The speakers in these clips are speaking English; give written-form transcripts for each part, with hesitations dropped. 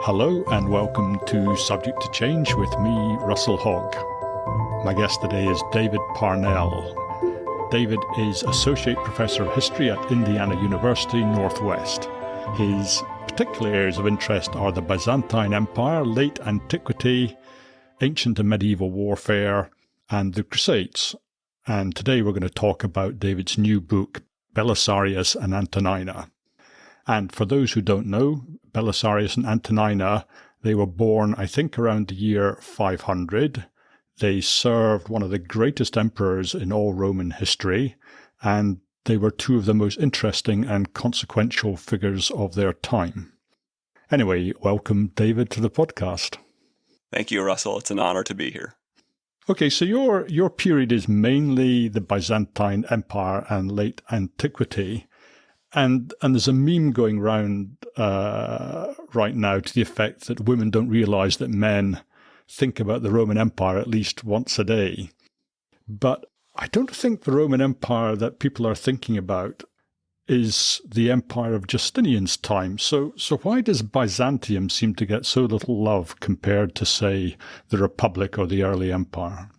Hello and welcome to Subject to Change with me, Russell Hogg. My guest today is David Parnell. David is Associate Professor of History at Indiana University, Northwest. His particular areas of interest are the Byzantine Empire, late antiquity, ancient and medieval warfare, and the Crusades. And today we're going to talk about David's new book, Belisarius and Antonina. And for those who don't know, Belisarius and Antonina, they were born, I think, around the year 500. They served one of the greatest emperors in all Roman history, and they were two of the most interesting and consequential figures of their time. Anyway, welcome, David, to the podcast. Thank you, Russell. It's an honor to be here. Okay, so your period is mainly the Byzantine Empire and late antiquity. And there's a meme going around right now to the effect that women don't realize that men think about the Roman Empire at least once a day. But I don't think the Roman Empire that people are thinking about is the empire of Justinian's time. So why does Byzantium seem to get so little love compared to, say, the Republic or the early empire?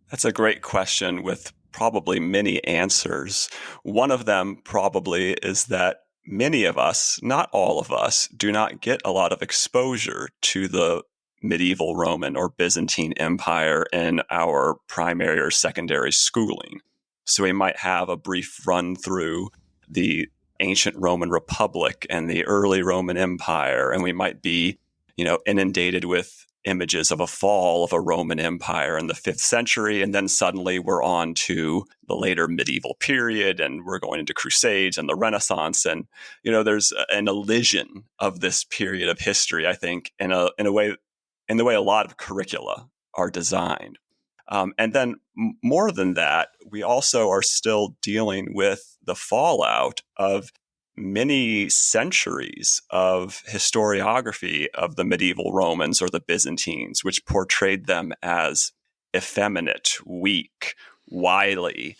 That's a great question with probably many answers. One of them probably is that many of us, not all of us, do not get a lot of exposure to the medieval Roman or Byzantine Empire in our primary or secondary schooling. So we might have a brief run through the ancient Roman Republic and the early Roman Empire, and we might be, inundated with images of a fall of a Roman Empire in the 5th century, and then suddenly we're on to the later medieval period, and we're going into Crusades and the Renaissance, and there's an elision of this period of history, I think, in the way a lot of curricula are designed. And then more than that, we also are still dealing with the fallout of many centuries of historiography of the medieval Romans or the Byzantines, which portrayed them as effeminate, weak, wily,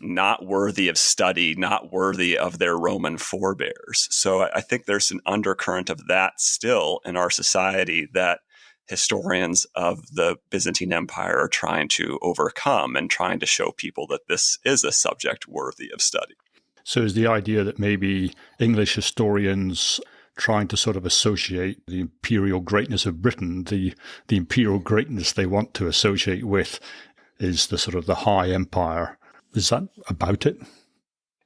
not worthy of study, not worthy of their Roman forebears. So I think there's an undercurrent of that still in our society that historians of the Byzantine Empire are trying to overcome and trying to show people that this is a subject worthy of study. So is the idea that maybe English historians trying to sort of associate the imperial greatness of Britain, the imperial greatness they want to associate with is the sort of the high empire. Is that about it?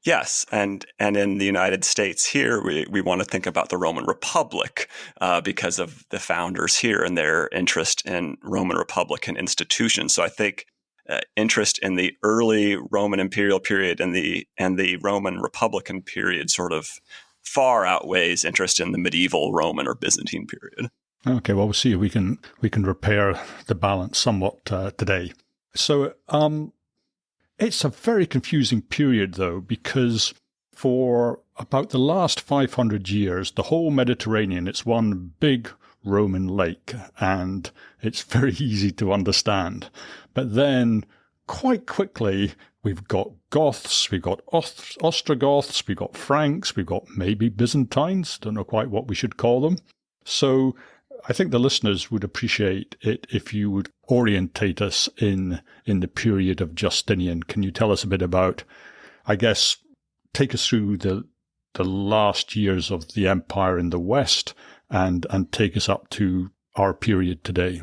Yes, and in the United States here, we want to think about the Roman Republic because of the founders here and their interest in Roman Republican institutions. So I think interest in the early Roman imperial period and the Roman Republican period sort of far outweighs interest in the medieval Roman or Byzantine period. Okay, well, we'll see if we can repair the balance somewhat today. So it's a very confusing period, though, because for about the last 500 years, the whole Mediterranean, it's one big Roman lake, and it's very easy to understand. But then, quite quickly, we've got Goths, we've got Ostrogoths, we've got Franks, we've got maybe Byzantines, don't know quite what we should call them. So I think the listeners would appreciate it if you would orientate us in the period of Justinian. Can you tell us a bit about, I guess, take us through the last years of the empire in the West and take us up to our period today?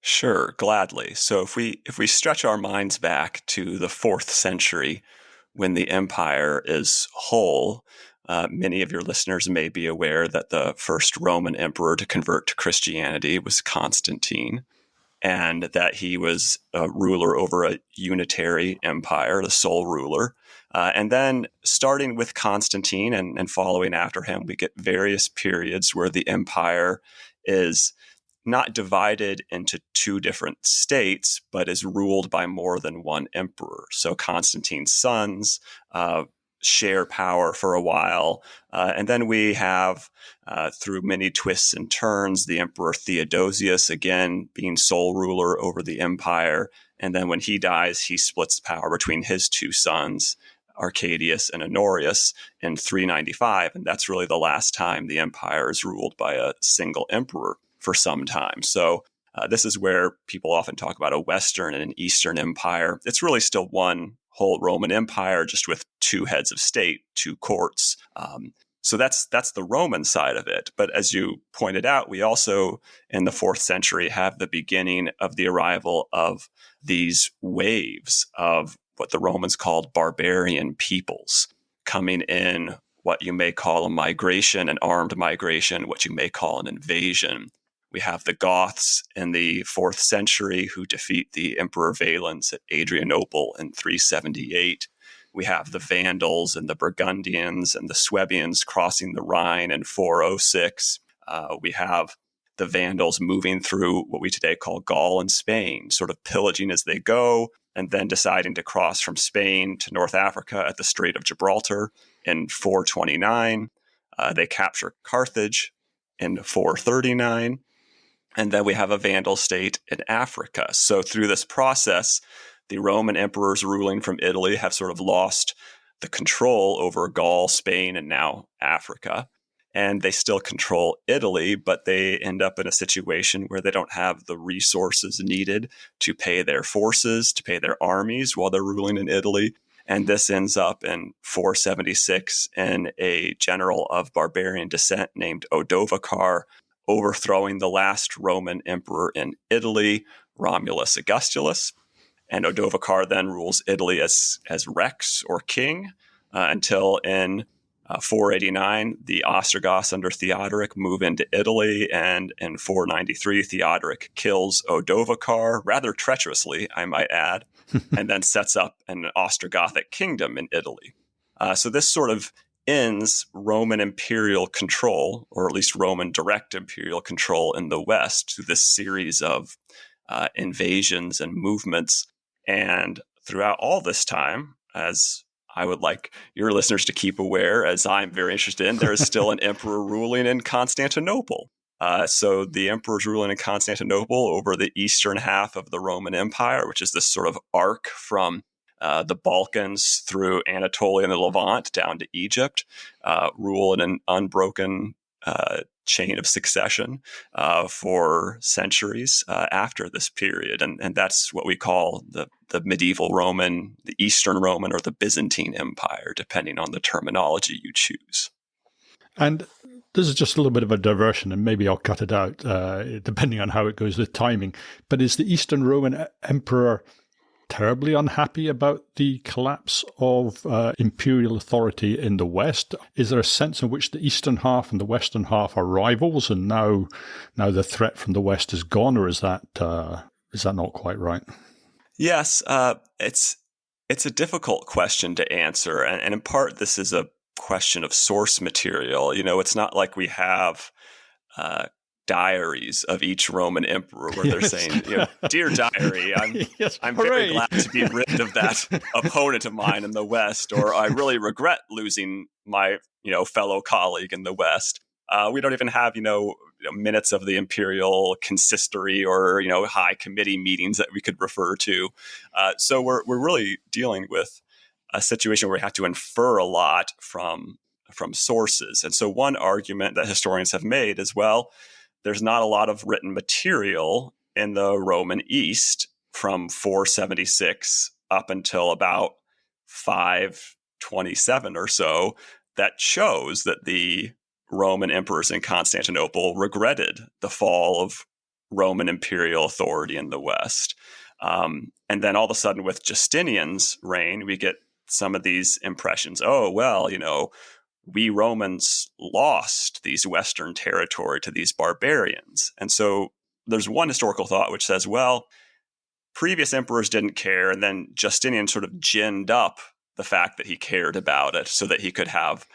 Sure, gladly. So if we stretch our minds back to the 4th century, when the empire is whole, many of your listeners may be aware that the first Roman emperor to convert to Christianity was Constantine, and that he was a ruler over a unitary empire, the sole ruler. And then starting with Constantine and following after him, we get various periods where the empire is not divided into two different states, but is ruled by more than one emperor. So Constantine's sons share power for a while. And then we have, through many twists and turns, the Emperor Theodosius, again, being sole ruler over the empire. And then when he dies, he splits power between his two sons, Arcadius and Honorius in 395. And that's really the last time the empire is ruled by a single emperor for some time. So this is where people often talk about a Western and an Eastern empire. It's really still one whole Roman Empire, just with two heads of state, two courts. So that's the Roman side of it. But as you pointed out, we also, in the 4th century, have the beginning of the arrival of these waves of what the Romans called barbarian peoples coming in, what you may call a migration, an armed migration, what you may call an invasion. We have the Goths in the 4th century who defeat the Emperor Valens at Adrianople in 378. We have the Vandals and the Burgundians and the Swabians crossing the Rhine in 406. We have the Vandals moving through what we today call Gaul and Spain, sort of pillaging as they go, and then deciding to cross from Spain to North Africa at the Strait of Gibraltar in 429. They capture Carthage in 439. And then we have a Vandal state in Africa. So through this process, the Roman emperors ruling from Italy have sort of lost the control over Gaul, Spain, and now Africa. And they still control Italy, but they end up in a situation where they don't have the resources needed to pay their forces, to pay their armies while they're ruling in Italy. And this ends up in 476 in a general of barbarian descent named Odovacar overthrowing the last Roman emperor in Italy, Romulus Augustulus. And Odovacar then rules Italy as Rex or king until in 489, the Ostrogoths under Theodoric move into Italy. And in 493, Theodoric kills Odovacar, rather treacherously, I might add, and then sets up an Ostrogothic kingdom in Italy. So this sort of ends Roman imperial control, or at least Roman direct imperial control in the West through this series of invasions and movements. And throughout all this time, as I would like your listeners to keep aware, as I'm very interested in, there is still an emperor ruling in Constantinople. So the emperor's ruling in Constantinople over the eastern half of the Roman Empire, which is this sort of arc from the Balkans through Anatolia and the Levant down to Egypt, rule in an unbroken chain of succession for centuries after this period. And that's what we call the medieval Roman, the Eastern Roman, or the Byzantine Empire, depending on the terminology you choose. And this is just a little bit of a diversion, and maybe I'll cut it out, depending on how it goes with timing. But is the Eastern Roman Emperor terribly unhappy about the collapse of imperial authority in the West? Is there a sense in which the eastern half and the western half are rivals, and now the threat from the West is gone, or is that not quite right? Yes, it's a difficult question to answer, and in part this is a question of source material. You know, it's not like we have diaries of each Roman emperor where they're saying, "Dear diary, I'm very glad to be rid of that opponent of mine in the West," or "I really regret losing my fellow colleague in the West." We don't even have minutes of the imperial consistory or high committee meetings that we could refer to. So we're really dealing with a situation where we have to infer a lot from sources. And so one argument that historians have made is, well, there's not a lot of written material in the Roman East from 476 up until about 527 or so that shows that the Roman emperors in Constantinople regretted the fall of Roman imperial authority in the West. And then all of a sudden with Justinian's reign, we get some of these impressions. Oh, well, we Romans lost these Western territory to these barbarians. And so there's one historical thought which says, well, previous emperors didn't care, and then Justinian sort of ginned up the fact that he cared about it so that he could have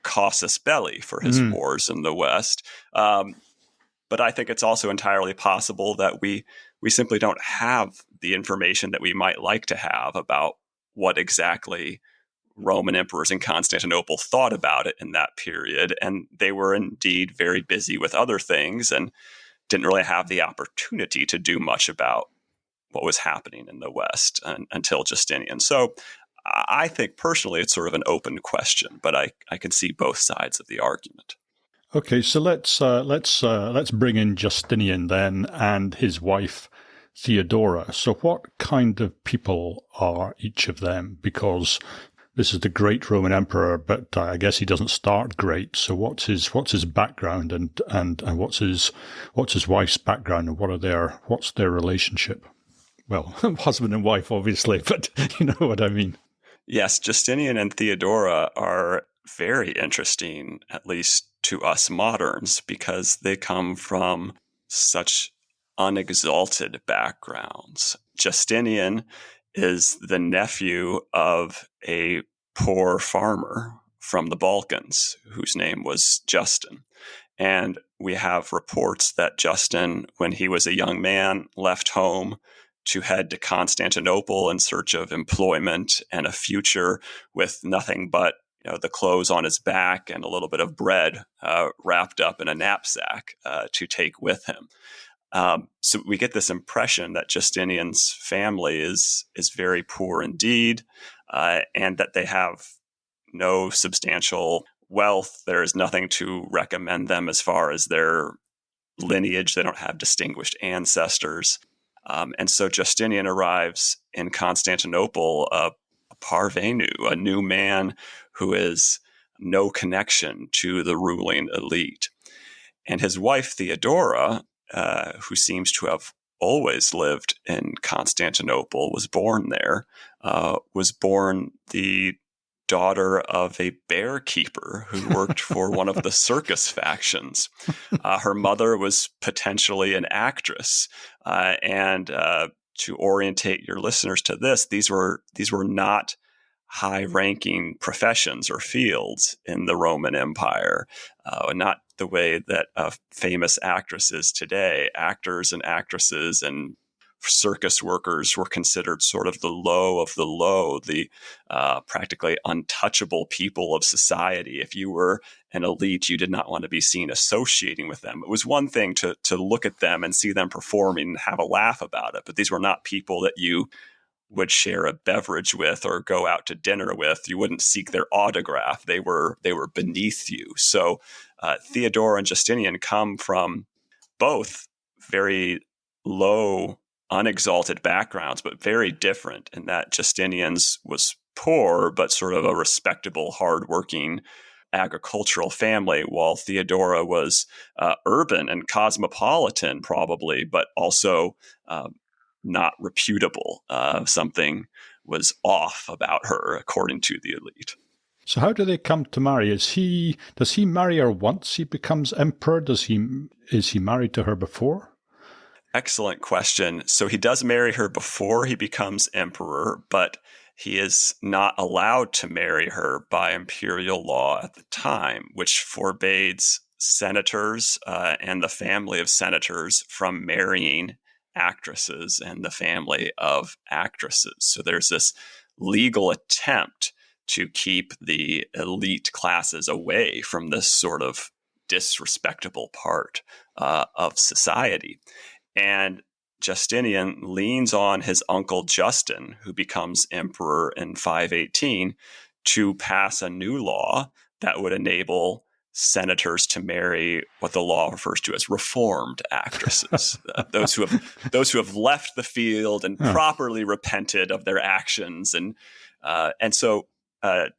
casus belli for his wars in the West. But I think it's also entirely possible that we simply don't have the information that we might like to have about what exactly Roman emperors in Constantinople thought about it in that period. And they were indeed very busy with other things and didn't really have the opportunity to do much about what was happening in the West until Justinian. So I think personally it's sort of an open question, but I can see both sides of the argument. Okay, so let's bring in Justinian then and his wife Theodora. So what kind of people are each of them? Because this is the great Roman emperor, but I guess he doesn't start great. So what's his background and what's his wife's background, and what's their relationship? Well, husband and wife, obviously, but you know what I mean. Yes, Justinian and Theodora are very interesting, at least to us moderns, because they come from such unexalted backgrounds. Justinian is the nephew of a poor farmer from the Balkans whose name was Justin. And we have reports that Justin, when he was a young man, left home to head to Constantinople in search of employment and a future with nothing but the clothes on his back and a little bit of bread wrapped up in a knapsack to take with him. So we get this impression that Justinian's family is very poor indeed, and that they have no substantial wealth. There is nothing to recommend them as far as their lineage. They don't have distinguished ancestors. And so Justinian arrives in Constantinople, a parvenu, a new man who is no connection to the ruling elite. And his wife, Theodora, who seems to have always lived in Constantinople, was born there, was born the daughter of a bear keeper who worked for one of the circus factions. Her mother was potentially an actress. And to orientate your listeners to this, these were not high-ranking professions or fields in the Roman Empire, not the way that a famous actress is today. Actors and actresses and circus workers were considered sort of the low, the practically untouchable people of society. If you were an elite, you did not want to be seen associating with them. It was one thing to look at them and see them performing and have a laugh about it, but these were not people that you would share a beverage with or go out to dinner with. You wouldn't seek their autograph. They were beneath you. So Theodora and Justinian come from both very low, unexalted backgrounds, but very different in that Justinian's was poor, but sort of a respectable, hardworking agricultural family, while Theodora was urban and cosmopolitan, probably, but also not reputable. Something was off about her, according to the elite. So how do they come to marry? Does he marry her once he becomes emperor? Is he married to her before? Excellent question. So he does marry her before he becomes emperor, but he is not allowed to marry her by imperial law at the time, which forbids senators and the family of senators from marrying actresses and the family of actresses. So there's this legal attempt to keep the elite classes away from this sort of disrespectable part of society. And Justinian leans on his uncle Justin, who becomes emperor in 518, to pass a new law that would enable senators to marry what the law refers to as reformed actresses, those who have left the field and properly repented of their actions, and so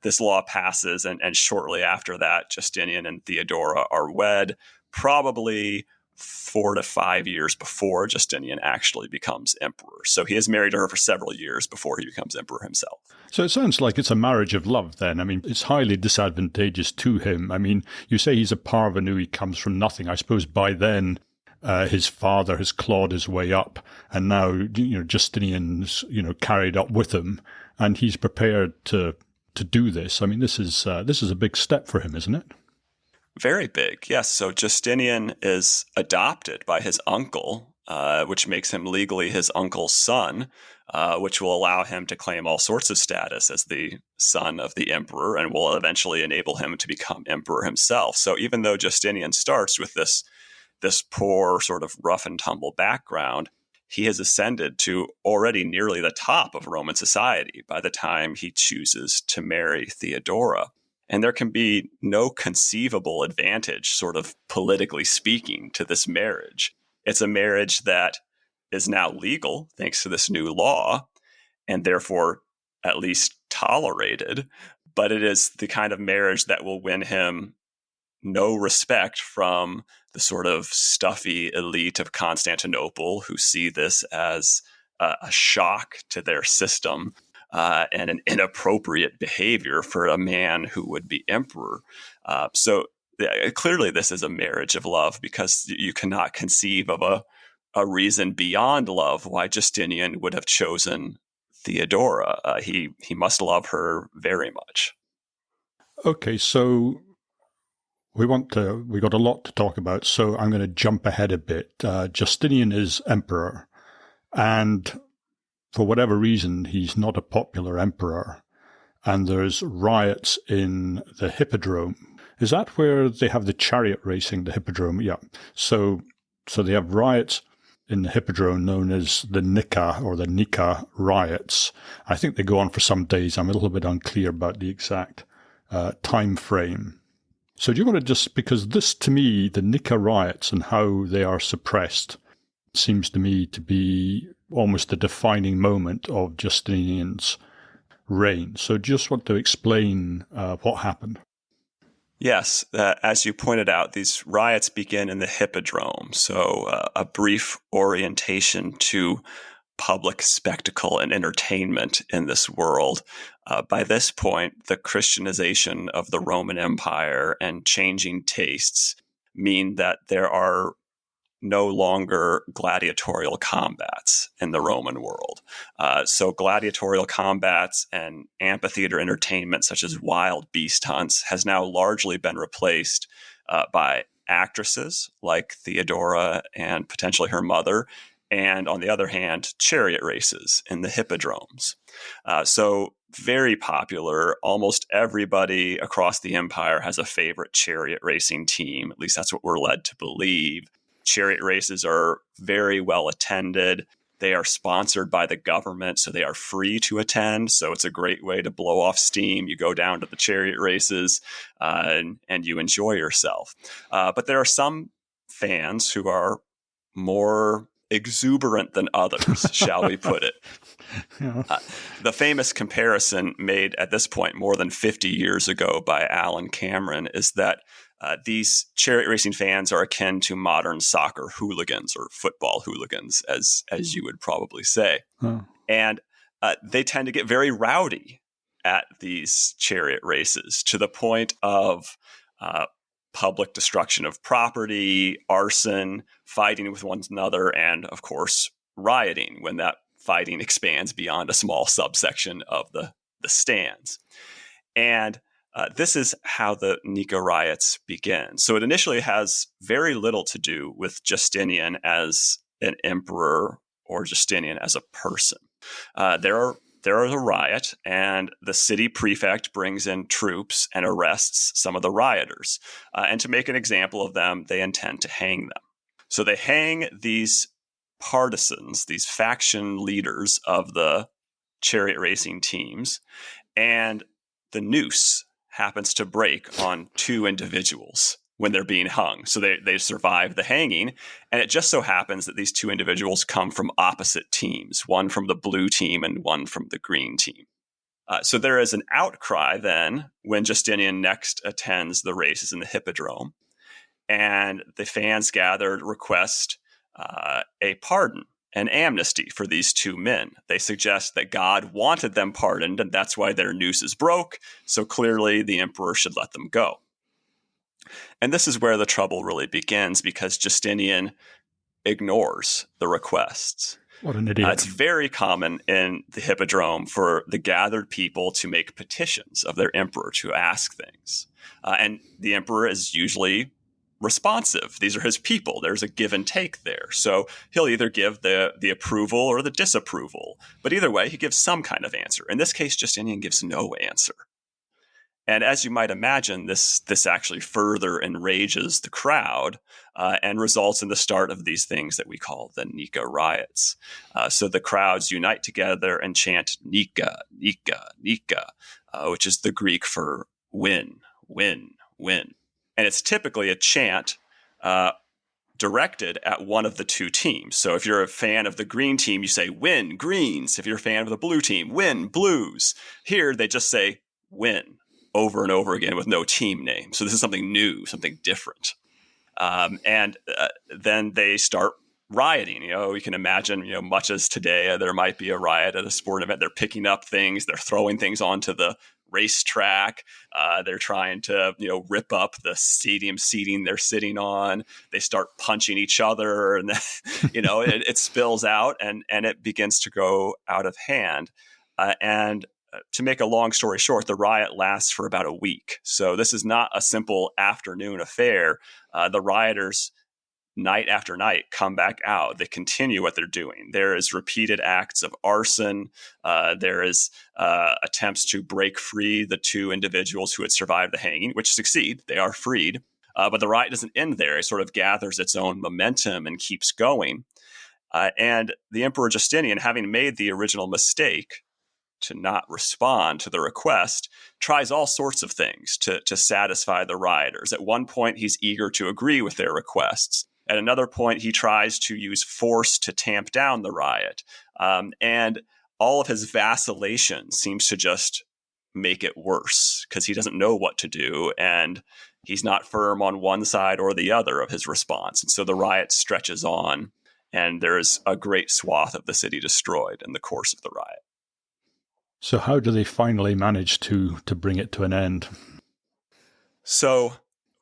this law passes, and shortly after that, Justinian and Theodora are wed, probably 4 to 5 years before Justinian actually becomes emperor. So he is married to her for several years before he becomes emperor himself. So it sounds like it's a marriage of love then. I mean, it's highly disadvantageous to him. I mean, you say he's a parvenu, he comes from nothing. I suppose by then his father has clawed his way up, and now Justinian's carried up with him, and he's prepared to do this. I mean, this is a big step for him, isn't it? Very big, yes. So Justinian is adopted by his uncle, which makes him legally his uncle's son, which will allow him to claim all sorts of status as the son of the emperor, and will eventually enable him to become emperor himself. So even though Justinian starts with this poor sort of rough and tumble background, he has ascended to already nearly the top of Roman society by the time he chooses to marry Theodora. And there can be no conceivable advantage, sort of politically speaking, to this marriage. It's a marriage that is now legal thanks to this new law, and therefore at least tolerated. But it is the kind of marriage that will win him no respect from the sort of stuffy elite of Constantinople, who see this as a shock to their system and an inappropriate behavior for a man who would be emperor. So clearly this is a marriage of love, because you cannot conceive of a reason beyond love why Justinian would have chosen Theodora. He must love her very much. Okay, so we got a lot to talk about, so I'm going to jump ahead a bit. Justinian is emperor, and for whatever reason, he's not a popular emperor, and there's riots in the Hippodrome. Is that where they have the chariot racing, the Hippodrome? Yeah. So they have riots in the Hippodrome known as the Nika or the Nika riots. I think they go on for some days. I'm a little bit unclear about the exact time frame. So do you want to just, because this to me, the Nika riots and how they are suppressed seems to me to be almost the defining moment of Justinian's reign. So just want to explain what happened. Yes, as you pointed out, these riots begin in the Hippodrome. So a brief orientation to public spectacle and entertainment in this world. By this point, the Christianization of the Roman Empire and changing tastes mean that there are no longer gladiatorial combats in the Roman world. So gladiatorial combats and amphitheater entertainment, such as wild beast hunts, has now largely been replaced by actresses like Theodora and potentially her mother, and on the other hand, chariot races in the hippodromes. So very popular. Almost everybody across the empire has a favorite chariot racing team. At least that's what we're led to believe. Chariot races are very well attended. They are sponsored by the government, so they are free to attend. So it's a great way to blow off steam. You go down to the chariot races and you enjoy yourself. But there are some fans who are more exuberant than others, shall we put it. Yeah. The famous comparison made at this point more than 50 years ago by Alan Cameron is that these chariot racing fans are akin to modern soccer hooligans or football hooligans, as you would probably say. Oh. And they tend to get very rowdy at these chariot races to the point of public destruction of property, arson, fighting with one another, and, of course, rioting when that fighting expands beyond a small subsection of the stands. And this is how the Nika riots begin. So it initially has very little to do with Justinian as an emperor or Justinian as a person. There is a riot, and the city prefect brings in troops and arrests some of the rioters. And to make an example of them, they intend to hang them. So they hang these partisans, these faction leaders of the chariot racing teams, and the noose happens to break on two individuals when they're being hung. So they survive the hanging. And it just so happens that these two individuals come from opposite teams, one from the blue team and one from the green team. So there is an outcry then when Justinian next attends the races in the Hippodrome. And the fans gathered request a pardon, an amnesty for these two men. They suggest that God wanted them pardoned, and that's why their nooses broke. So clearly the emperor should let them go. And this is where the trouble really begins, because Justinian ignores the requests. What an idiot. It's very common in the Hippodrome for the gathered people to make petitions of their emperor to ask things. And the emperor is usually responsive. These are his people. There's a give and take there. So he'll either give the approval or the disapproval. But either way, he gives some kind of answer. In this case, Justinian gives no answer. And as you might imagine, this actually further enrages the crowd and results in the start of these things that we call the Nika riots. So the crowds unite together and chant Nika, Nika, Nika, which is the Greek for win, win, win. And it's typically a chant directed at one of the two teams. So if you're a fan of the green team, you say win, greens. If you're a fan of the blue team, win, blues. Here, they just say win over and over again with no team name. So this is something new, something different. And then they start rioting. You can imagine, much as today there might be a riot at a sporting event. They're picking up things, they're throwing things onto the racetrack. They're trying to, rip up the stadium seating they're sitting on. They start punching each other, and it spills out, and it begins to go out of hand. And to make a long story short, the riot lasts for about a week. So this is not a simple afternoon affair. The rioters, night after night, come back out. They continue what they're doing. There is repeated acts of arson. There is attempts to break free the two individuals who had survived the hanging, which succeed. They are freed. But the riot doesn't end there. It sort of gathers its own momentum and keeps going. And the Emperor Justinian, having made the original mistake to not respond to the request, tries all sorts of things to satisfy the rioters. At one point, he's eager to agree with their requests. At another point, he tries to use force to tamp down the riot. And all of his vacillation seems to just make it worse because he doesn't know what to do. And he's not firm on one side or the other of his response. And so the riot stretches on, and there is a great swath of the city destroyed in the course of the riot. So how do they finally manage to bring it to an end? So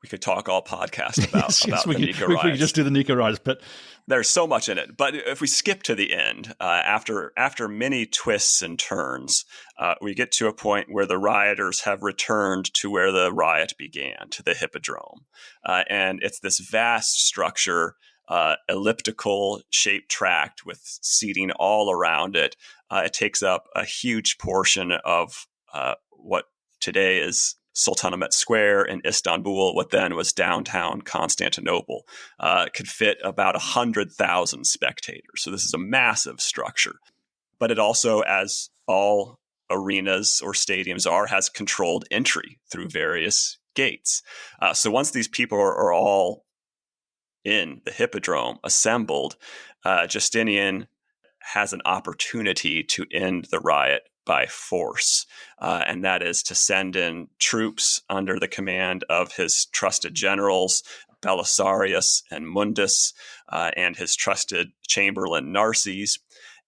we could talk all podcast about the Nika riots. We could just do the Nika riots, but there's so much in it. But if we skip to the end, after many twists and turns, we get to a point where the rioters have returned to where the riot began, to the Hippodrome. And it's this vast structure, elliptical shaped tract with seating all around it. It takes up a huge portion of what today is Sultanahmet Square in Istanbul, what then was downtown Constantinople. Could fit about 100,000 spectators. So this is a massive structure. But it also, as all arenas or stadiums are, has controlled entry through various gates. So once these people are all in the Hippodrome, assembled, Justinian has an opportunity to end the riot by force, and that is to send in troops under the command of his trusted generals, Belisarius and Mundus, and his trusted chamberlain Narses,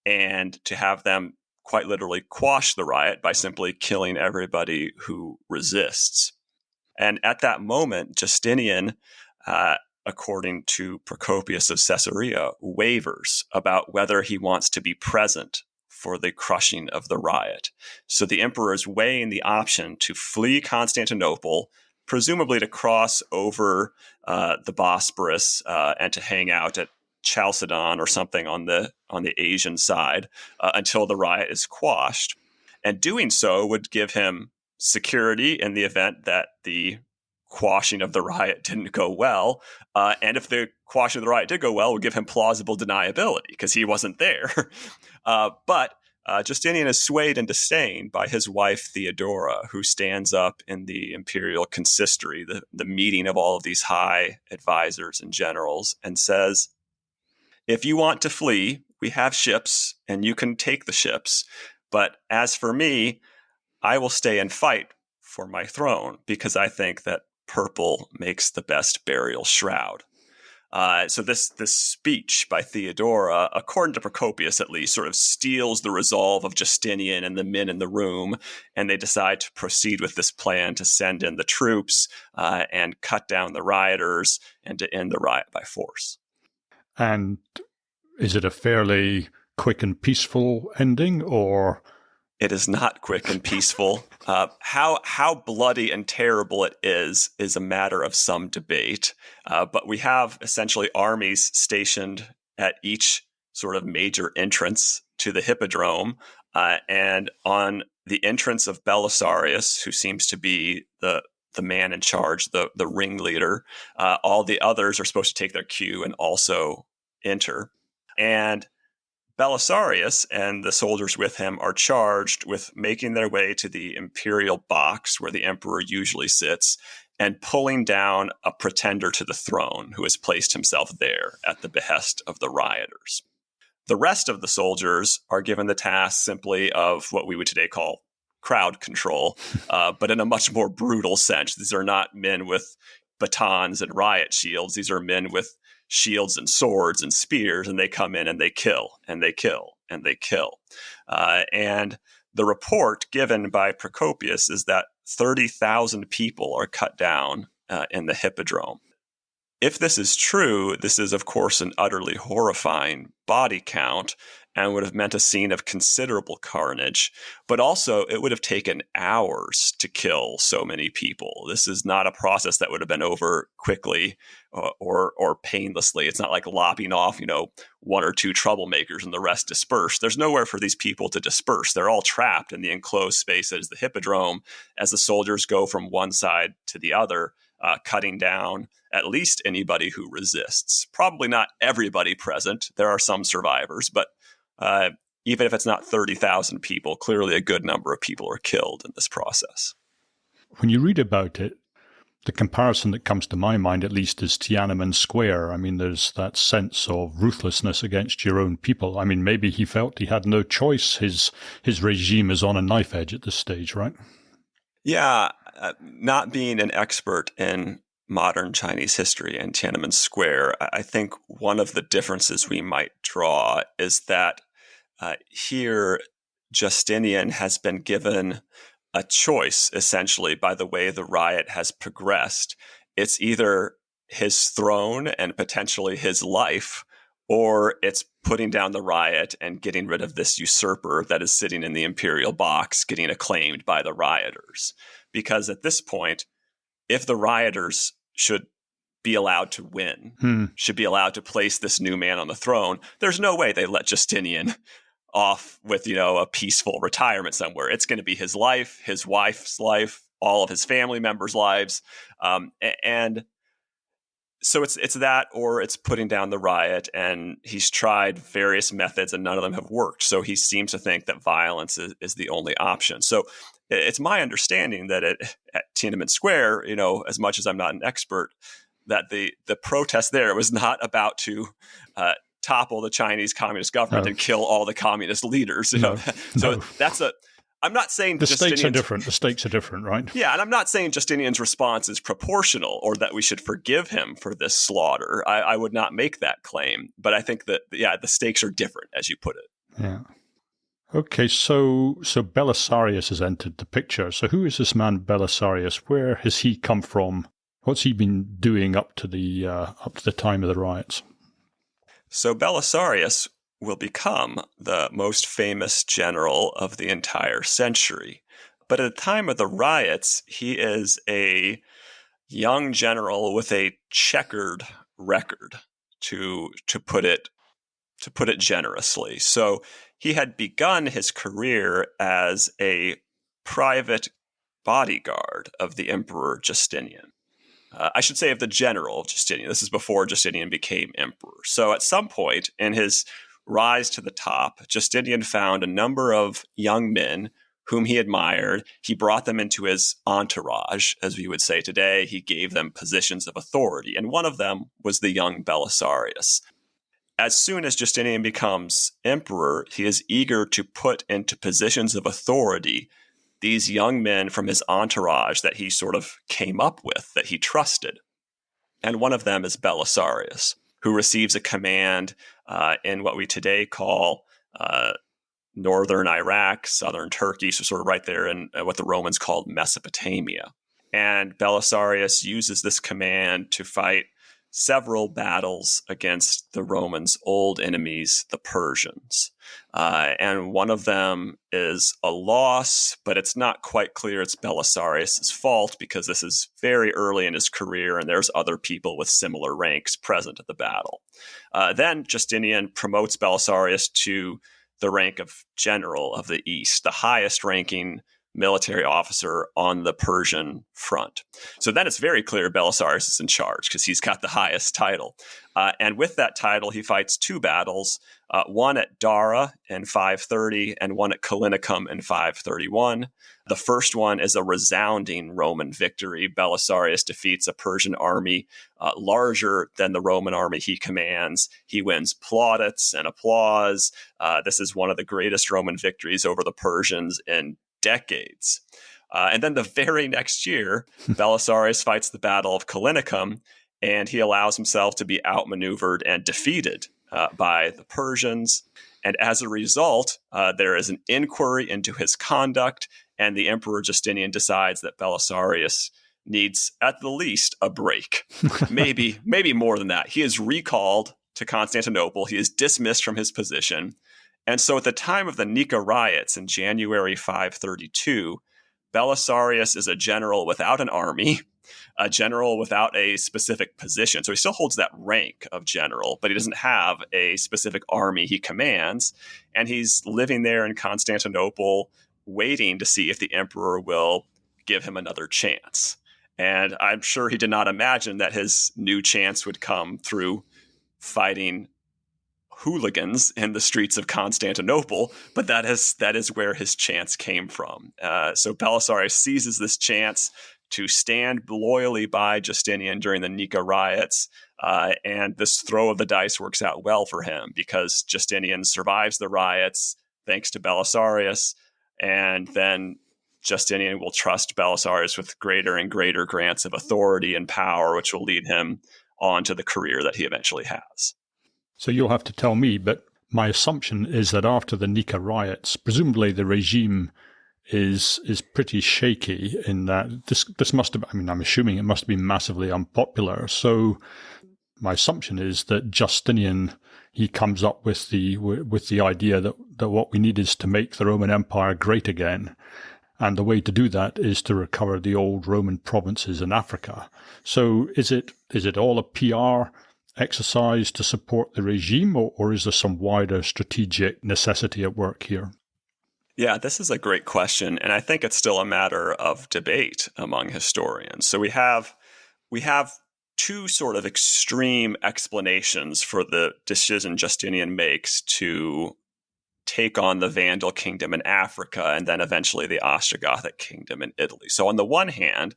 and to have them quite literally quash the riot by simply killing everybody who resists. And at that moment, Justinian, according to Procopius of Caesarea, wavers about whether he wants to be present for the crushing of the riot. So the emperor is weighing the option to flee Constantinople, presumably to cross over the Bosporus and to hang out at Chalcedon or something on the Asian side until the riot is quashed. And doing so would give him security in the event that the quashing of the riot didn't go well. And if the quashing of the riot did go well, it would give him plausible deniability because he wasn't there. But Justinian is swayed and disdained by his wife Theodora, who stands up in the imperial consistory, the meeting of all of these high advisors and generals, and says, if you want to flee, we have ships and you can take the ships. But as for me, I will stay and fight for my throne because I think that purple makes the best burial shroud. So this speech by Theodora, according to Procopius at least, sort of steals the resolve of Justinian and the men in the room, and they decide to proceed with this plan to send in the troops and cut down the rioters and to end the riot by force. And is it a fairly quick and peaceful ending, or? It is not quick and peaceful. How bloody and terrible it is a matter of some debate. But we have essentially armies stationed at each sort of major entrance to the Hippodrome. And on the entrance of Belisarius, who seems to be the man in charge, the ringleader. All the others are supposed to take their cue and also enter. And Belisarius and the soldiers with him are charged with making their way to the imperial box where the emperor usually sits and pulling down a pretender to the throne who has placed himself there at the behest of the rioters. The rest of the soldiers are given the task simply of what we would today call crowd control, but in a much more brutal sense. These are not men with batons and riot shields. These are men with shields and swords and spears, and they come in and they kill and they kill and they kill. And the report given by Procopius is that 30,000 people are cut down in the hippodrome. If this is true, this is, of course, an utterly horrifying body count and would have meant a scene of considerable carnage, but also it would have taken hours to kill so many people. This is not a process that would have been over quickly or painlessly. It's not like lopping off, one or two troublemakers and the rest disperse. There's nowhere for these people to disperse. They're all trapped in the enclosed space that is the hippodrome as the soldiers go from one side to the other, cutting down at least anybody who resists. Probably not everybody present. There are some survivors, but even if it's not 30,000 people, clearly a good number of people are killed in this process. When you read about it, the comparison that comes to my mind, at least, is Tiananmen Square. I mean, there's that sense of ruthlessness against your own people. I mean, maybe he felt he had no choice. His regime is on a knife edge at this stage, right? Yeah, not being an expert in modern Chinese history and Tiananmen Square, I think one of the differences we might draw is that here Justinian has been given a choice, essentially, by the way the riot has progressed. It's either his throne and potentially his life, or it's putting down the riot and getting rid of this usurper that is sitting in the imperial box, getting acclaimed by the rioters. Because at this point, if the rioters should be allowed to win, should be allowed to place this new man on the throne, there's no way they let Justinian off with, a peaceful retirement somewhere. It's going to be his life, his wife's life, all of his family members' lives. And so it's that, or it's putting down the riot, and he's tried various methods and none of them have worked. So he seems to think that violence is the only option. So it's my understanding that at Tiananmen Square, as much as I'm not an expert, that the protest there was not about to topple the Chinese Communist government and kill all the communist leaders. So that's I'm not saying the stakes are different. The stakes are different, right? Yeah, and I'm not saying Justinian's response is proportional or that we should forgive him for this slaughter. I would not make that claim, but I think that the stakes are different, as you put it. Yeah. Okay, so Belisarius has entered the picture. So who is this man Belisarius? Where has he come from? What's he been doing up to the time of the riots? So Belisarius will become the most famous general of the entire century. But at the time of the riots, he is a young general with a checkered record, to put it generously. So he had begun his career as a private bodyguard of the Emperor Justinian. I should say of the general Justinian. This is before Justinian became emperor. So at some point in his rise to the top, Justinian found a number of young men whom he admired. He brought them into his entourage, as we would say today. He gave them positions of authority, and one of them was the young Belisarius. As soon as Justinian becomes emperor, he is eager to put into positions of authority these young men from his entourage that he sort of came up with, that he trusted. And one of them is Belisarius, who receives a command in what we today call northern Iraq, southern Turkey, so sort of right there in what the Romans called Mesopotamia. And Belisarius uses this command to fight several battles against the Romans' old enemies, the Persians. And one of them is a loss, but it's not quite clear it's Belisarius' fault because this is very early in his career and there's other people with similar ranks present at the battle. Then Justinian promotes Belisarius to the rank of general of the East, the highest ranking military officer on the Persian front. So then it's very clear Belisarius is in charge because he's got the highest title. And with that title, he fights two battles, one at Dara in 530 and one at Callinicum in 531. The first one is a resounding Roman victory. Belisarius defeats a Persian army larger than the Roman army he commands. He wins plaudits and applause. This is one of the greatest Roman victories over the Persians in decades. And then the very next year, Belisarius fights the Battle of Callinicum, and he allows himself to be outmaneuvered and defeated by the Persians. And as a result, there is an inquiry into his conduct, and the Emperor Justinian decides that Belisarius needs, at the least, a break. maybe more than that. He is recalled to Constantinople. He is dismissed from his position. And so at the time of the Nika riots in January 532, Belisarius is a general without an army, a general without a specific position. So he still holds that rank of general, but he doesn't have a specific army he commands. And he's living there in Constantinople, waiting to see if the emperor will give him another chance. And I'm sure he did not imagine that his new chance would come through fighting hooligans in the streets of Constantinople, but that is where his chance came from. So Belisarius seizes this chance to stand loyally by Justinian during the Nika riots, and this throw of the dice works out well for him because Justinian survives the riots thanks to Belisarius, and then Justinian will trust Belisarius with greater and greater grants of authority and power, which will lead him on to the career that he eventually has. So you'll have to tell me, but my assumption is that after the Nika riots, presumably the regime is pretty shaky in that this must have, I mean, I'm assuming it must have been massively unpopular. So my assumption is that Justinian, he comes up with the idea that what we need is to make the Roman Empire great again. And the way to do that is to recover the old Roman provinces in Africa. So is it all a PR exercise to support the regime, or is there some wider strategic necessity at work here? Yeah, this is a great question, and I think it's still a matter of debate among historians. So we have two sort of extreme explanations for the decision Justinian makes to take on the Vandal kingdom in Africa and then eventually the Ostrogothic kingdom in Italy. So on the one hand,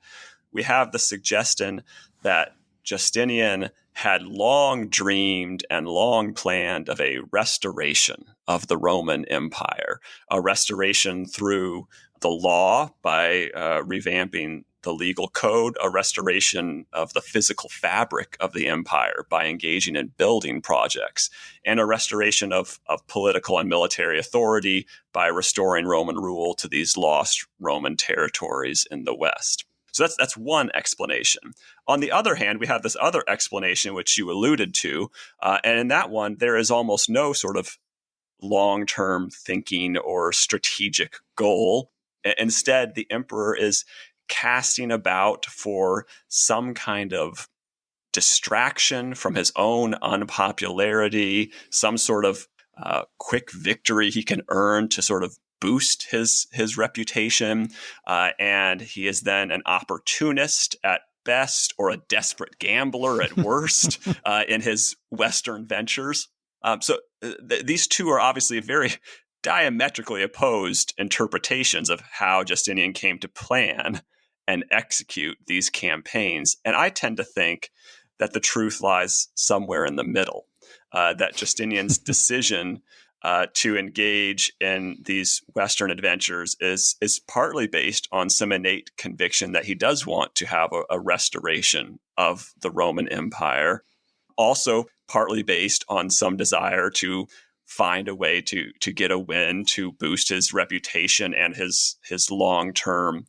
we have the suggestion that Justinian had long dreamed and long planned of a restoration of the Roman Empire, a restoration through the law by revamping the legal code, a restoration of the physical fabric of the empire by engaging in building projects, and a restoration of political and military authority by restoring Roman rule to these lost Roman territories in the West. So that's one explanation. On the other hand, we have this other explanation, which you alluded to, and in that one, there is almost no sort of long-term thinking or strategic goal. Instead, the emperor is casting about for some kind of distraction from his own unpopularity, some sort of quick victory he can earn to sort of boost his reputation, and he is then an opportunist at best or a desperate gambler at worst in his Western ventures. So these two are obviously very diametrically opposed interpretations of how Justinian came to plan and execute these campaigns. And I tend to think that the truth lies somewhere in the middle, that Justinian's decision to engage in these Western adventures is partly based on some innate conviction that he does want to have a restoration of the Roman Empire, also partly based on some desire to find a way to get a win, to boost his reputation and his long-term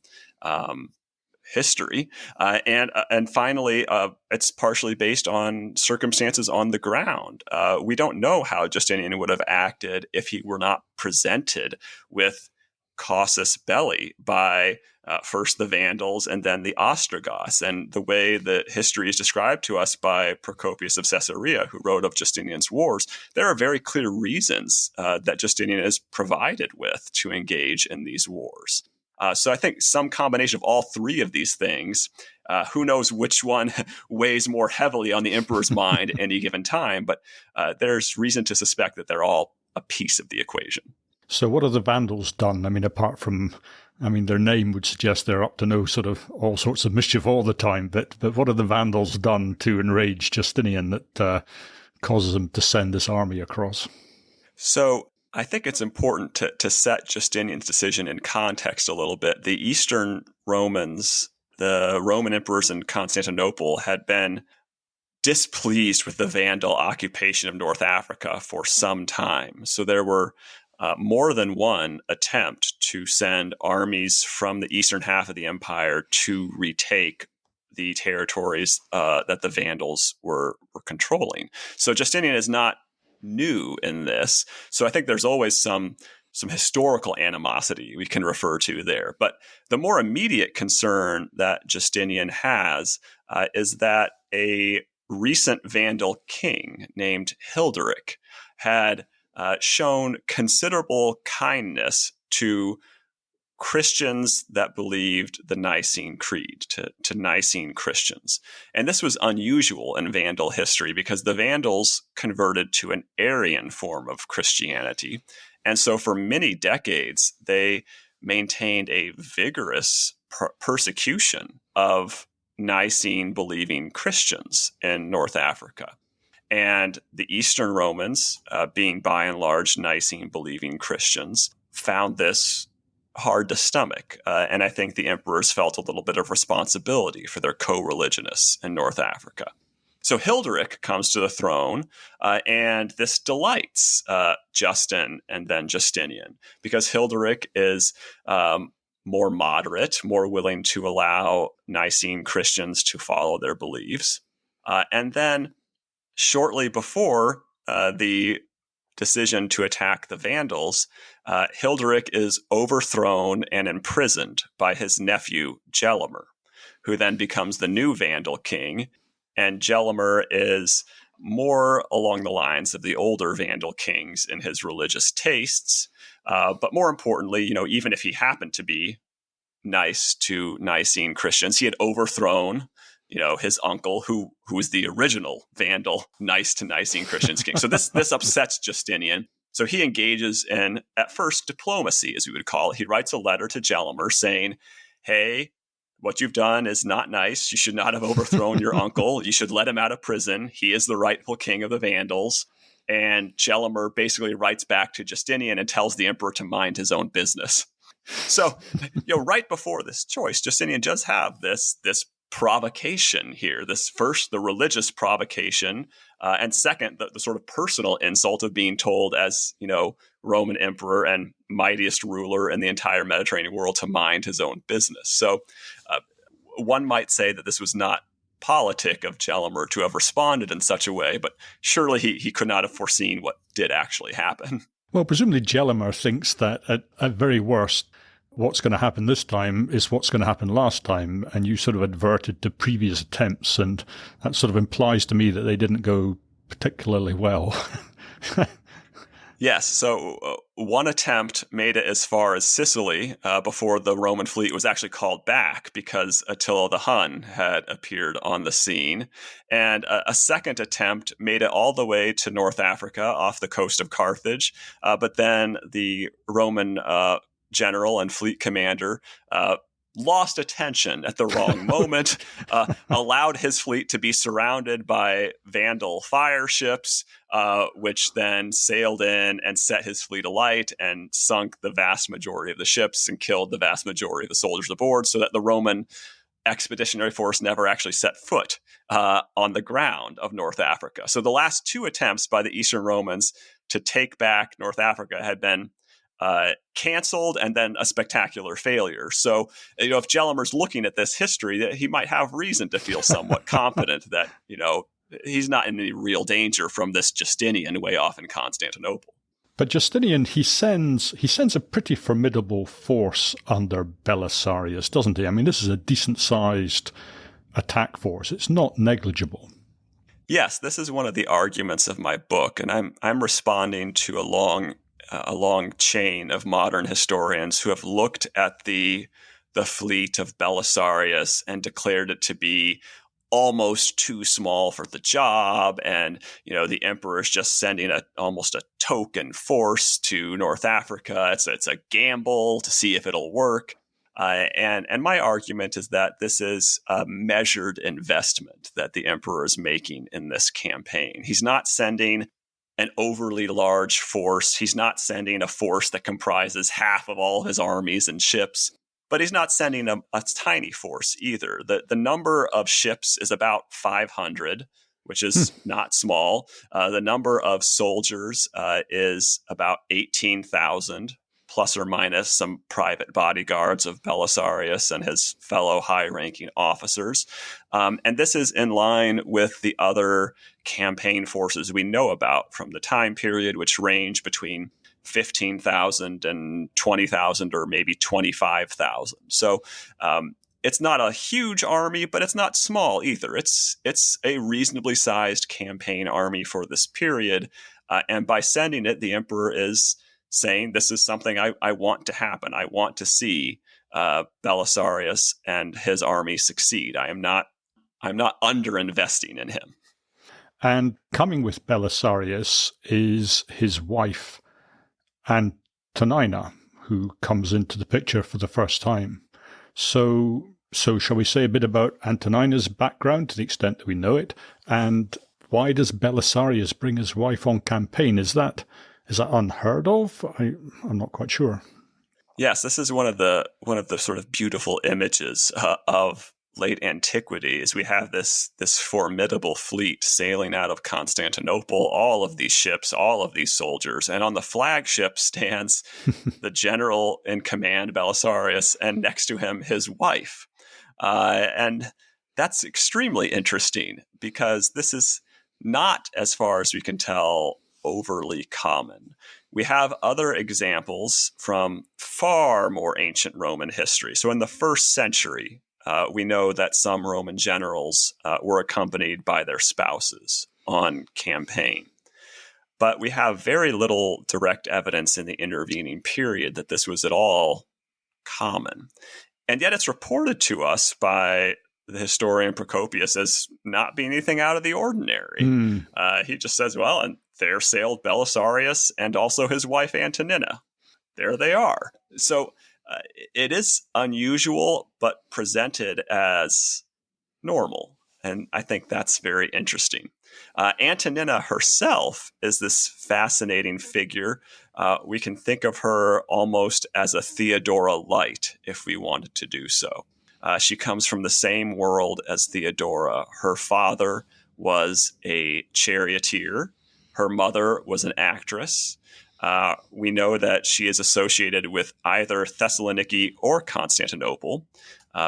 history. And finally, it's partially based on circumstances on the ground. We don't know how Justinian would have acted if he were not presented with casus belli by first the Vandals and then the Ostrogoths. And the way that history is described to us by Procopius of Caesarea, who wrote of Justinian's wars, there are very clear reasons that Justinian is provided with to engage in these wars. So I think some combination of all three of these things, who knows which one weighs more heavily on the emperor's mind at any given time, but there's reason to suspect that they're all a piece of the equation. So what have the Vandals done? I mean, apart from, their name would suggest they're up to no sort of all sorts of mischief all the time, but what have the Vandals done to enrage Justinian that causes him to send this army across? So I think it's important to set Justinian's decision in context a little bit. The Eastern Romans, the Roman emperors in Constantinople, had been displeased with the Vandal occupation of North Africa for some time. So there were more than one attempt to send armies from the eastern half of the empire to retake the territories that the Vandals were controlling. So Justinian is not new in this. So I think there's always some historical animosity we can refer to there. But the more immediate concern that Justinian has is that a recent Vandal king named Hilderic had shown considerable kindness to Christians that believed the Nicene Creed, to Nicene Christians. And this was unusual in Vandal history because the Vandals converted to an Arian form of Christianity. And so for many decades, they maintained a vigorous persecution of Nicene-believing Christians in North Africa. And the Eastern Romans, being by and large Nicene-believing Christians, found this hard to stomach. And I think the emperors felt a little bit of responsibility for their co-religionists in North Africa. So Hilderic comes to the throne, and this delights Justin and then Justinian, because Hilderic is more moderate, more willing to allow Nicene Christians to follow their beliefs. And then shortly before the decision to attack the Vandals, Hilderic is overthrown and imprisoned by his nephew, Gelimer, who then becomes the new Vandal king. And Gelimer is more along the lines of the older Vandal kings in his religious tastes. But more importantly, even if he happened to be nice to Nicene Christians, he had overthrown his uncle, who was the original Vandal, nice to Nicene Christians king. So this upsets Justinian. So he engages in, at first, diplomacy, as we would call it. He writes a letter to Gelimer saying, hey, what you've done is not nice. You should not have overthrown your uncle. You should let him out of prison. He is the rightful king of the Vandals. And Gelimer basically writes back to Justinian and tells the emperor to mind his own business. So, right before this choice, Justinian does have this provocation here. This first, the religious provocation, and second, the sort of personal insult of being told as, Roman emperor and mightiest ruler in the entire Mediterranean world to mind his own business. So one might say that this was not politic of Gelimer to have responded in such a way, but surely he could not have foreseen what did actually happen. Well, presumably Gelimer thinks that at very worst, what's going to happen this time is what's going to happen last time, and you sort of adverted to previous attempts, and that sort of implies to me that they didn't go particularly well. Yes, so one attempt made it as far as Sicily before the Roman fleet was actually called back because Attila the Hun had appeared on the scene. And a second attempt made it all the way to North Africa off the coast of Carthage. But then the Roman general and fleet commander lost attention at the wrong moment, allowed his fleet to be surrounded by Vandal fire ships, which then sailed in and set his fleet alight and sunk the vast majority of the ships and killed the vast majority of the soldiers aboard, so that the Roman expeditionary force never actually set foot on the ground of North Africa. So the last two attempts by the Eastern Romans to take back North Africa had been canceled and then a spectacular failure. So, if Gelimer's looking at this history, he might have reason to feel somewhat confident that, he's not in any real danger from this Justinian way off in Constantinople. But Justinian, he sends a pretty formidable force under Belisarius, doesn't he? I mean, this is a decent-sized attack force. It's not negligible. Yes, this is one of the arguments of my book, and I'm responding to a long chain of modern historians who have looked at the fleet of Belisarius and declared it to be almost too small for the job, and the emperor's just sending almost a token force to North Africa. It's a gamble to see if it'll work. And my argument is that this is a measured investment that the emperor is making in this campaign. He's not sending an overly large force. He's not sending a force that comprises half of all of his armies and ships. But he's not sending a tiny force either. The number of ships is about 500, which is not small. The number of soldiers is about 18,000, plus or minus some private bodyguards of Belisarius and his fellow high-ranking officers. And this is in line with the other campaign forces we know about from the time period, which range between 15,000 and 20,000 or maybe 25,000. So it's not a huge army, but it's not small either. It's a reasonably sized campaign army for this period. And by sending it, the emperor is saying, this is something I want to happen. I want to see Belisarius and his army succeed. I'm not underinvesting in him. And coming with Belisarius is his wife, Antonina, who comes into the picture for the first time. So shall we say a bit about Antonina's background to the extent that we know it? And why does Belisarius bring his wife on campaign? Is that unheard of? I'm not quite sure. Yes, this is one of the sort of beautiful images of late antiquity. Is we have this formidable fleet sailing out of Constantinople, all of these ships, all of these soldiers, and on the flagship stands the general in command, Belisarius, and next to him his wife. And that's extremely interesting because this is not, as far as we can tell, overly common. We have other examples from far more ancient Roman history. So in the 1st century, we know that some Roman generals were accompanied by their spouses on campaign. But we have very little direct evidence in the intervening period that this was at all common. And yet it's reported to us by the historian Procopius as not being anything out of the ordinary. He just says, well, and there sailed Belisarius and also his wife Antonina. There they are. So it is unusual, but presented as normal. And I think that's very interesting. Antonina herself is this fascinating figure. We can think of her almost as a Theodora light, if we wanted to do so. She comes from the same world as Theodora. Her father was a charioteer. Her mother was an actress. We know that she is associated with either Thessaloniki or Constantinople,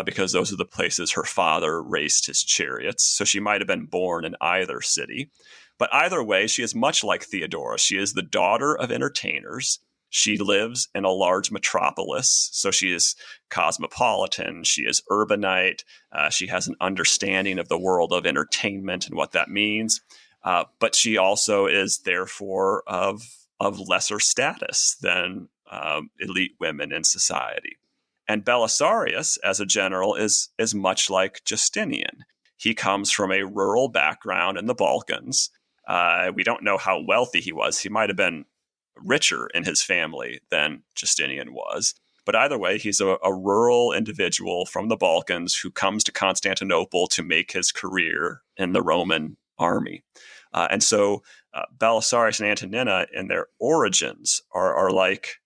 because those are the places her father raced his chariots. So she might have been born in either city. But either way, she is much like Theodora. She is the daughter of entertainers. She lives in a large metropolis, so she is cosmopolitan. She is urbanite. She has an understanding of the world of entertainment and what that means. But she also is therefore of lesser status than elite women in society. And Belisarius, as a general, is much like Justinian. He comes from a rural background in the Balkans. We don't know how wealthy he was. He might have been richer in his family than Justinian was. But either way, he's a rural individual from the Balkans who comes to Constantinople to make his career in the Roman army. And so Belisarius and Antonina in their origins are like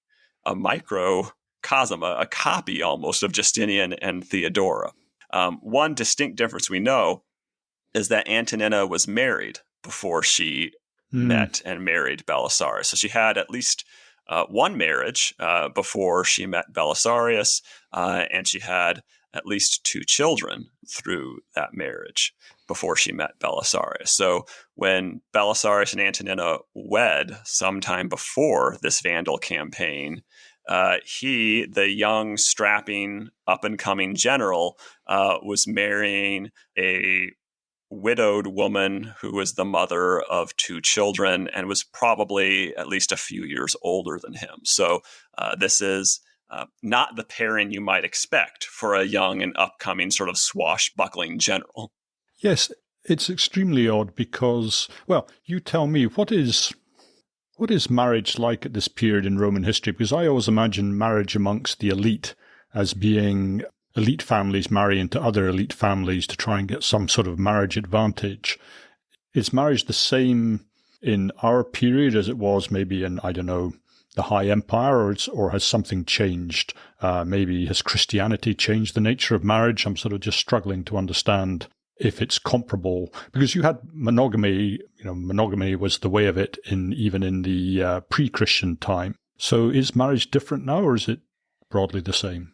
a microcosm, a copy almost of Justinian and Theodora. One distinct difference we know is that Antonina was married before she met and married Belisarius. So she had at least one marriage before she met Belisarius, and she had at least 2 children through that marriage before she met Belisarius. So when Belisarius and Antonina wed sometime before this Vandal campaign, he, the young, strapping, up-and-coming general, was marrying a widowed woman who was the mother of 2 children and was probably at least a few years older than him. So this is not the pairing you might expect for a young and upcoming sort of swashbuckling general. Yes, it's extremely odd because, well, you tell me, what is marriage like at this period in Roman history? Because I always imagine marriage amongst the elite as being elite families marrying to other elite families to try and get some sort of marriage advantage. Is marriage the same in our period as it was maybe in, I don't know, the High Empire, or has something changed? Maybe has Christianity changed the nature of marriage? I'm sort of just struggling to understand if it's comparable, because you had monogamy. Monogamy was the way of it even in the pre-Christian time. So is marriage different now, or is it broadly the same?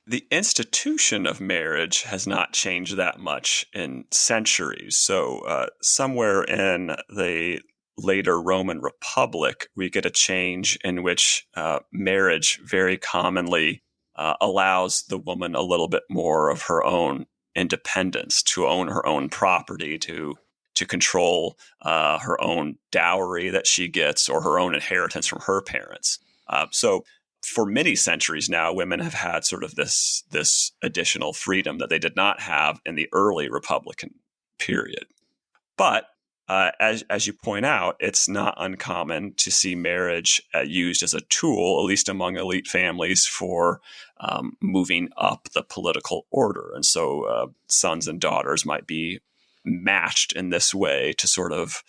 The institution of marriage has not changed that much in centuries. So somewhere in the later Roman Republic, we get a change in which marriage very commonly allows the woman a little bit more of her own independence, to own her own property, to control her own dowry that she gets or her own inheritance from her parents. So for many centuries now, women have had sort of this additional freedom that they did not have in the early Republican period. But as you point out, it's not uncommon to see marriage used as a tool, at least among elite families, for moving up the political order. And so sons and daughters might be matched in this way to sort of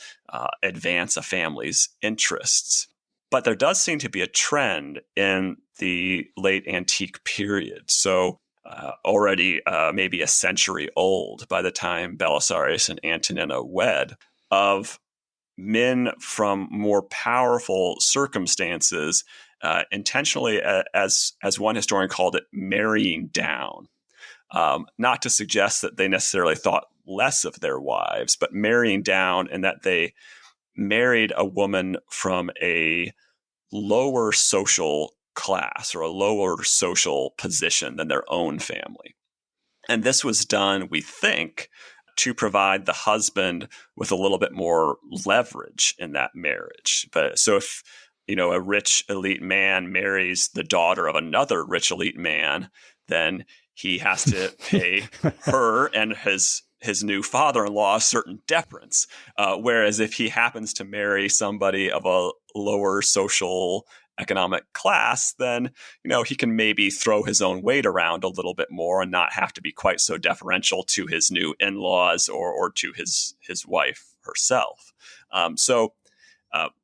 advance a family's interests. But there does seem to be a trend in the late antique period. So already maybe a century old by the time Belisarius and Antonina wed, of men from more powerful circumstances intentionally, as one historian called it, marrying down. Not to suggest that they necessarily thought less of their wives, but marrying down in that they married a woman from a lower social class or a lower social position than their own family. And this was done, we think, to provide the husband with a little bit more leverage in that marriage. But so if, a rich elite man marries the daughter of another rich elite man, then he has to pay her and his new father-in-law a certain deference. Whereas if he happens to marry somebody of a lower social economic class, then, he can maybe throw his own weight around a little bit more and not have to be quite so deferential to his new in-laws or to his wife herself. So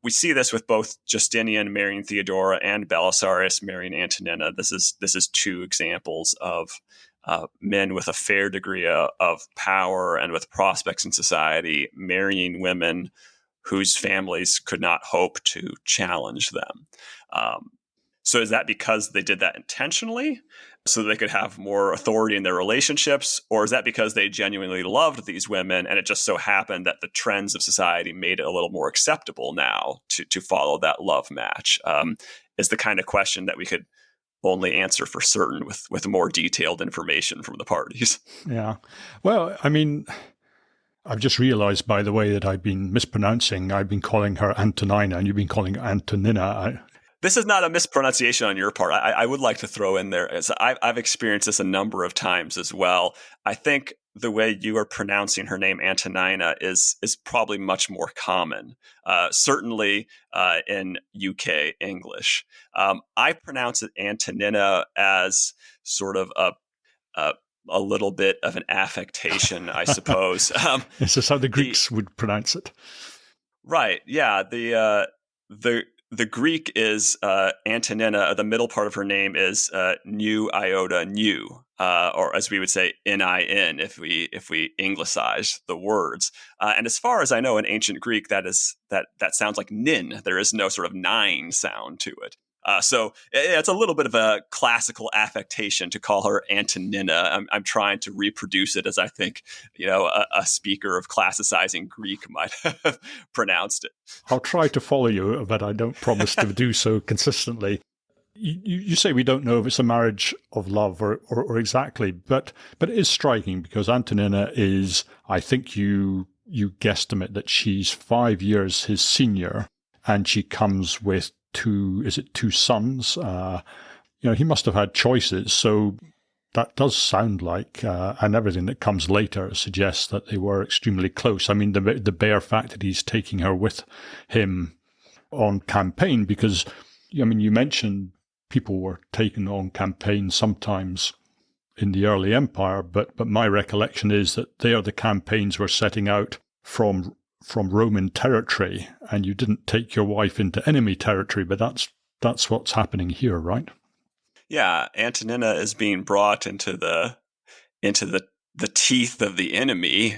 we see this with both Justinian marrying Theodora and Belisarius marrying Antonina. This is 2 examples of men with a fair degree of power and with prospects in society marrying women whose families could not hope to challenge them. So is that because they did that intentionally so they could have more authority in their relationships? Or is that because they genuinely loved these women and it just so happened that the trends of society made it a little more acceptable now to follow that love match? Is the kind of question that we could only answer for certain with more detailed information from the parties. Yeah. Well, I mean, I've just realized, by the way, that I've been mispronouncing. I've been calling her Antonina and you've been calling her Antonina. This is not a mispronunciation on your part. I would like to throw in there, as I've experienced this a number of times as well. I think the way you are pronouncing her name, Antonina, is probably much more common, certainly in UK English. I pronounce it Antonina as sort of a little bit of an affectation, I suppose. This is how the Greeks would pronounce it. Right. Yeah. The Greek is Antonina. The middle part of her name is nu iota nu, or as we would say nin if we Englishized the words. And as far as I know, in ancient Greek, that sounds like nin. There is no sort of nine sound to it. So it's a little bit of a classical affectation to call her Antonina. I'm trying to reproduce it as I think, a speaker of classicizing Greek might have pronounced it. I'll try to follow you, but I don't promise to do so consistently. You say we don't know if it's a marriage of love or exactly, but it is striking because Antonina is, I think you guesstimate that she's 5 years his senior, and she comes with two sons? He must have had choices, so that does sound like, and everything that comes later suggests that they were extremely close. I mean, the bare fact that he's taking her with him on campaign, because, you mentioned people were taken on campaign sometimes in the early empire, but my recollection is that the campaigns were setting out from Roman territory, and you didn't take your wife into enemy territory, but that's what's happening here, right? Yeah, Antonina is being brought into the teeth of the enemy,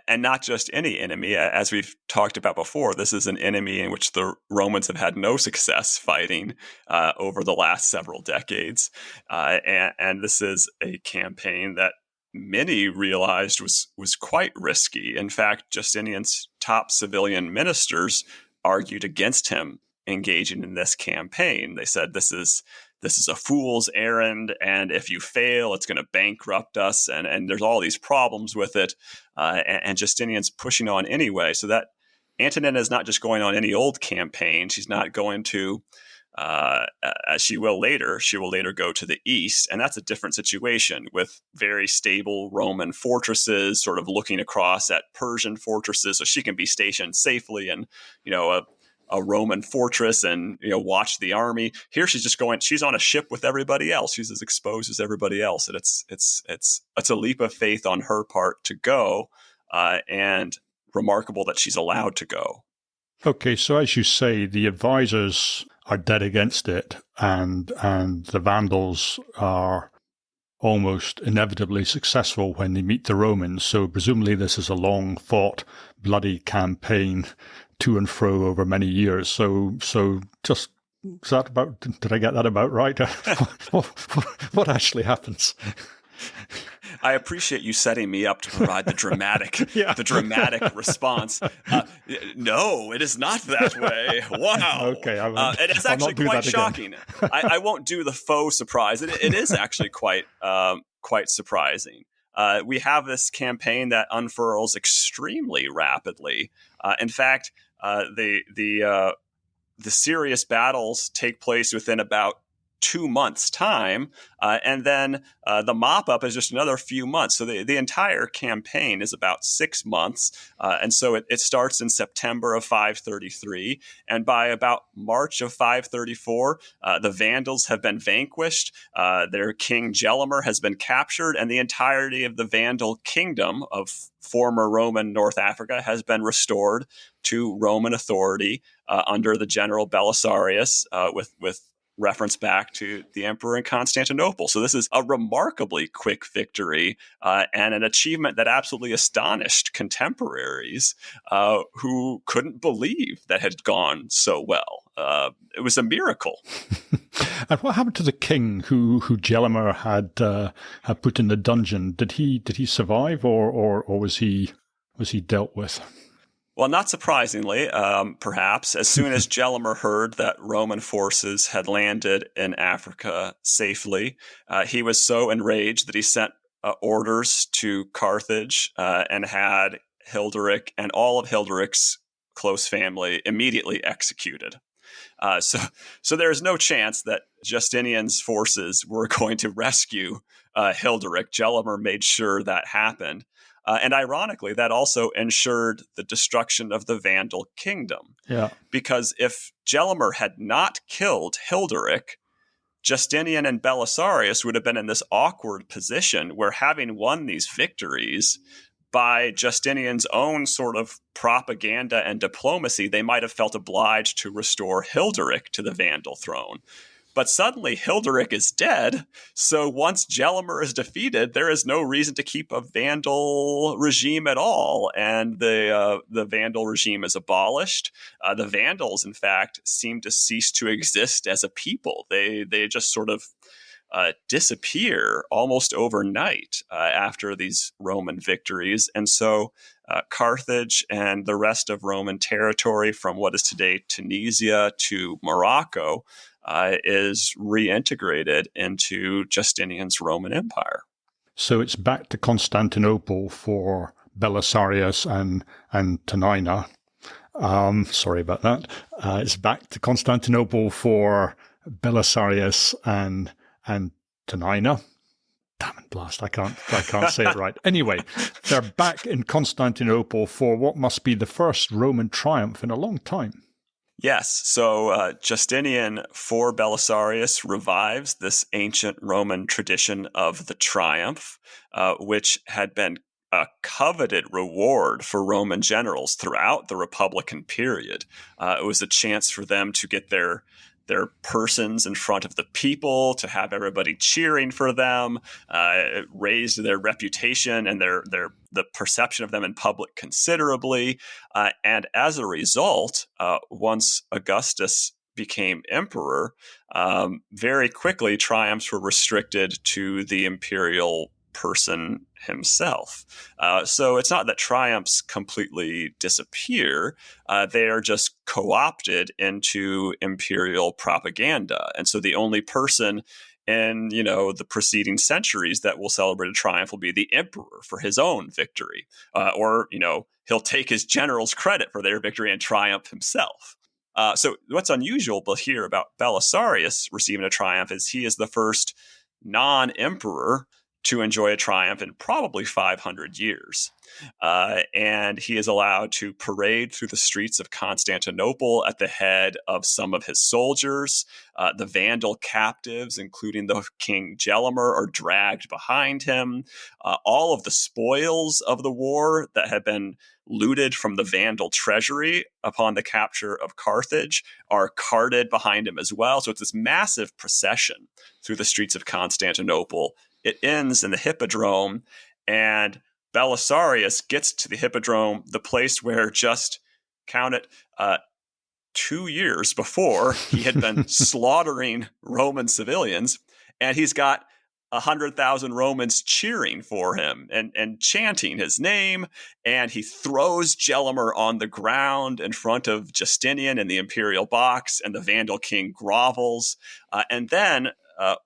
and not just any enemy. As we've talked about before, this is an enemy in which the Romans have had no success fighting over the last several decades, and this is a campaign that many realized was quite risky. In fact, Justinian's top civilian ministers argued against him engaging in this campaign. They said this is a fool's errand, and if you fail, it's going to bankrupt us, and there's all these problems with it. And Justinian's pushing on anyway, so that Antonina is not just going on any old campaign. She's not going to, as she will later go to the east, and that's a different situation with very stable Roman fortresses, sort of looking across at Persian fortresses, so she can be stationed safely in, a Roman fortress and watch the army. Here she's on a ship with everybody else. She's as exposed as everybody else, and it's a leap of faith on her part to go, and remarkable that she's allowed to go. Okay, so as you say, the advisors are dead against it, and the Vandals are almost inevitably successful when they meet the Romans. So presumably this is a long fought, bloody campaign to and fro over many years. So just, is that about, did I get that about right? What actually happens? I appreciate you setting me up to provide the dramatic, the dramatic response. No, it is not that way. Wow. Okay, it is actually quite shocking. I won't do the faux surprise. It is actually quite surprising. We have this campaign that unfurls extremely rapidly. In fact, the serious battles take place within about 2 months' time, and then the mop-up is just another few months. So the entire campaign is about 6 months, and so it starts in September of 533, and by about March of 534, the Vandals have been vanquished, their king Gelimer has been captured, and the entirety of the Vandal kingdom of former Roman North Africa has been restored to Roman authority under the general Belisarius, with reference back to the emperor in Constantinople. So this is a remarkably quick victory, and an achievement that absolutely astonished contemporaries who couldn't believe that had gone so well. It was a miracle. And what happened to the king who Gelimer had put in the dungeon? Did he survive, or was he dealt with? Well, not surprisingly, perhaps, as soon as Gelimer heard that Roman forces had landed in Africa safely, he was so enraged that he sent orders to Carthage and had Hilderic and all of Hilderic's close family immediately executed. So there's no chance that Justinian's forces were going to rescue Hilderic. Gelimer made sure that happened. And ironically, that also ensured the destruction of the Vandal kingdom. Yeah. Because if Gelimer had not killed Hilderic, Justinian and Belisarius would have been in this awkward position where, having won these victories, by Justinian's own sort of propaganda and diplomacy, they might have felt obliged to restore Hilderic to the Vandal throne. But suddenly Hilderic is dead. So once Gelimer is defeated, there is no reason to keep a Vandal regime at all. And the Vandal regime is abolished. The Vandals, in fact, seem to cease to exist as a people. They just sort of disappear almost overnight after these Roman victories. And so Carthage and the rest of Roman territory from what is today Tunisia to Morocco is reintegrated into Justinian's Roman Empire. So it's back to Constantinople for Belisarius and Antonina. Sorry about that. It's back to Constantinople for Belisarius and Antonina. Damn it, blast! I can't say it right. Anyway, they're back in Constantinople for what must be the first Roman triumph in a long time. Yes. So Justinian, for Belisarius, revives this ancient Roman tradition of the triumph, which had been a coveted reward for Roman generals throughout the Republican period. It was a chance for them to get their persons in front of the people, to have everybody cheering for them. It raised their reputation and the perception of them in public considerably. And as a result, once Augustus became emperor, very quickly triumphs were restricted to the imperial person himself. So it's not that triumphs completely disappear. They are just co-opted into imperial propaganda. And so the only person in, the preceding centuries that will celebrate a triumph will be the emperor for his own victory. Or he'll take his generals credit for their victory and triumph himself. So what's unusual here about Belisarius receiving a triumph is he is the first non-emperor to enjoy a triumph in probably 500 years. And he is allowed to parade through the streets of Constantinople at the head of some of his soldiers. The Vandal captives, including the King Gelimer, are dragged behind him. All of the spoils of the war that had been looted from the Vandal treasury upon the capture of Carthage are carted behind him as well. So it's this massive procession through the streets of Constantinople. It ends in the Hippodrome, and Belisarius gets to the Hippodrome, the place where just, count it, 2 years before he had been slaughtering Roman civilians, and he's got 100,000 Romans cheering for him and chanting his name, and he throws Gelimer on the ground in front of Justinian in the imperial box, and the Vandal king grovels. And then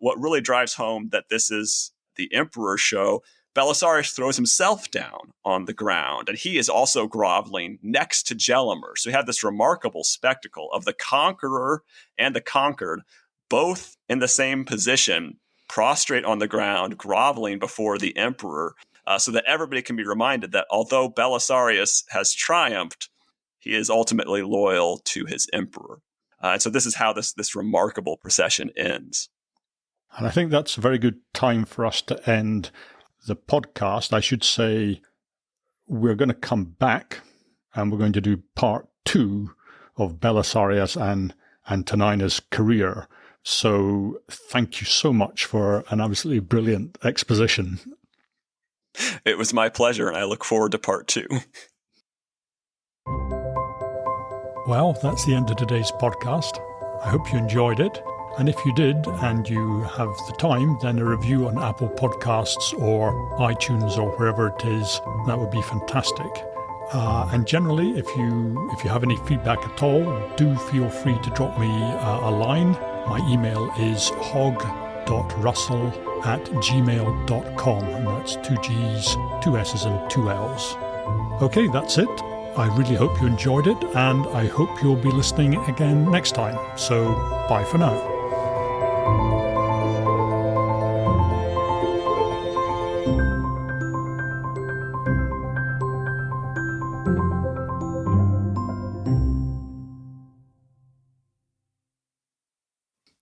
what really drives home that this is the emperor's show, Belisarius throws himself down on the ground, and he is also groveling next to Gelimer. So you have this remarkable spectacle of the conqueror and the conquered, both in the same position, prostrate on the ground, groveling before the emperor, so that everybody can be reminded that although Belisarius has triumphed, he is ultimately loyal to his emperor. And so this is how this remarkable procession ends. And I think that's a very good time for us to end the podcast. I should say we're going to come back and we're going to do part 2 of Belisarius and Antonina's career. So thank you so much for an absolutely brilliant exposition. It was my pleasure, and I look forward to part 2. Well, that's the end of today's podcast. I hope you enjoyed it. And if you did, and you have the time, then a review on Apple Podcasts or iTunes or wherever it is, that would be fantastic. And generally, if you have any feedback at all, do feel free to drop me a line. My email is hog.russell@gmail.com, and that's 2 G's, 2 S's and 2 L's. Okay, that's it. I really hope you enjoyed it, and I hope you'll be listening again next time. So, bye for now.